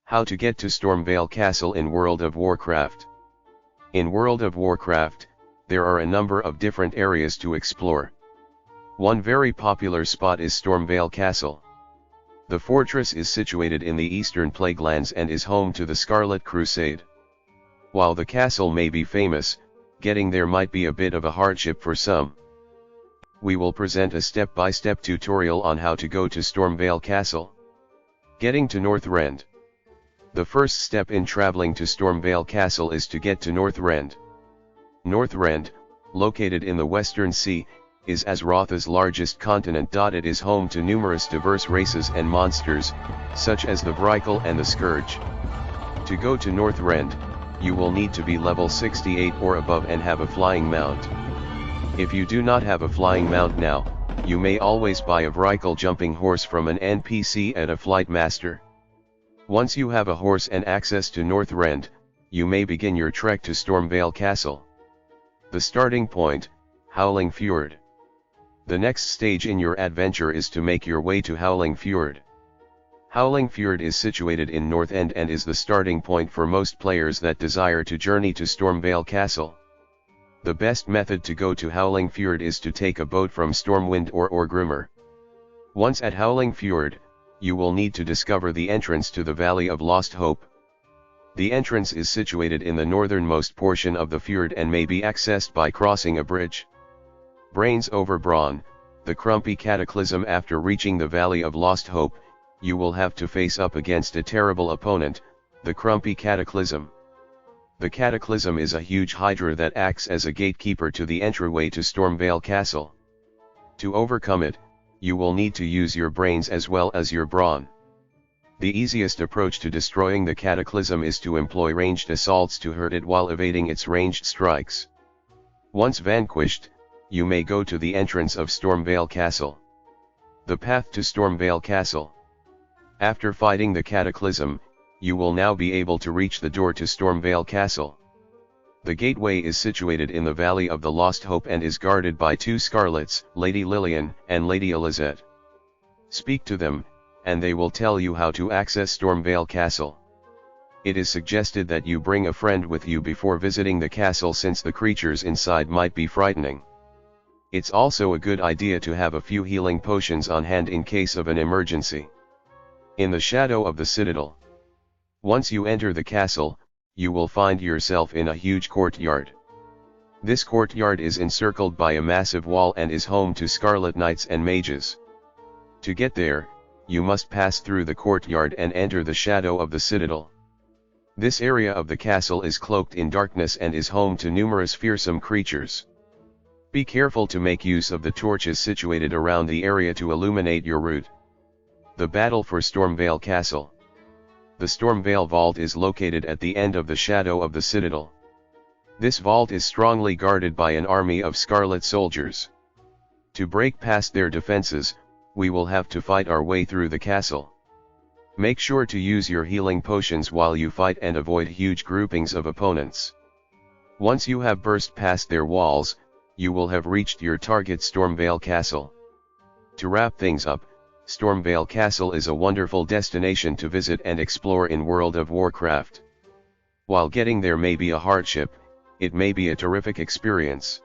How to get to Stormveil Castle in World of Warcraft. In World of Warcraft, there are a number of different areas to explore. One very popular spot is Stormveil Castle. The fortress is situated in the Eastern Plaguelands and is home to the Scarlet Crusade. While the castle may be famous, getting there might be a bit of a hardship for some. We will present a step-by-step tutorial on how to go to Stormveil Castle. Getting to Northrend. The first step in traveling to Stormveil Castle is to get to Northrend. Northrend, located in the Western Sea, is Azrotha's largest continent. It is home to numerous diverse races and monsters, such as the Brykel and the Scourge. To go to Northrend, you will need to be level 68 or above and have a flying mount. If you do not have a flying mount now, you may always buy a Brykel jumping horse from an NPC at a flight master. Once you have a horse and access to Northrend, you may begin your trek to Stormveil Castle. The starting point, Howling Fjord. The next stage in your adventure is to make your way to Howling Fjord. Howling Fjord is situated in Northrend and is the starting point for most players that desire to journey to Stormveil Castle. The best method to go to Howling Fjord is to take a boat from Stormwind or Orgrimmar. Once at Howling Fjord, you will need to discover the entrance to the Valley of Lost Hope. The entrance is situated in the northernmost portion of the fjord and may be accessed by crossing a bridge. Brains over brawn, the Crumpy Cataclysm. After reaching the Valley of Lost Hope, you will have to face up against a terrible opponent, the Crumpy Cataclysm. The Cataclysm is a huge hydra that acts as a gatekeeper to the entryway to Stormveil Castle. To overcome it, you will need to use your brains as well as your brawn. The easiest approach to destroying the Cataclysm is to employ ranged assaults to hurt it while evading its ranged strikes. Once vanquished, you may go to the entrance of Stormveil Castle. The path to Stormveil Castle. After fighting the Cataclysm, you will now be able to reach the door to Stormveil Castle. The gateway is situated in the Valley of the Lost Hope and is guarded by two Scarlets, Lady Lillian and Lady Elizette. Speak to them, and they will tell you how to access Stormveil Castle. It is suggested that you bring a friend with you before visiting the castle since the creatures inside might be frightening. It's also a good idea to have a few healing potions on hand in case of an emergency. In the shadow of the citadel. Once you enter the castle, you will find yourself in a huge courtyard. This courtyard is encircled by a massive wall and is home to Scarlet Knights and Mages. To get there, you must pass through the courtyard and enter the shadow of the citadel. This area of the castle is cloaked in darkness and is home to numerous fearsome creatures. Be careful to make use of the torches situated around the area to illuminate your route. The battle for Stormveil Castle. The Stormveil Vault is located at the end of the shadow of the citadel. This vault is strongly guarded by an army of Scarlet soldiers. To break past their defenses, we will have to fight our way through the castle. Make sure to use your healing potions while you fight and avoid huge groupings of opponents. Once you have burst past their walls, you will have reached your target Stormveil Castle. To wrap things up, Stormveil Castle is a wonderful destination to visit and explore in World of Warcraft. While getting there may be a hardship, it may be a terrific experience.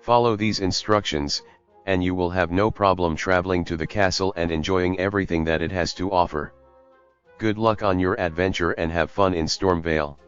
Follow these instructions, and you will have no problem traveling to the castle and enjoying everything that it has to offer. Good luck on your adventure and have fun in Stormveil.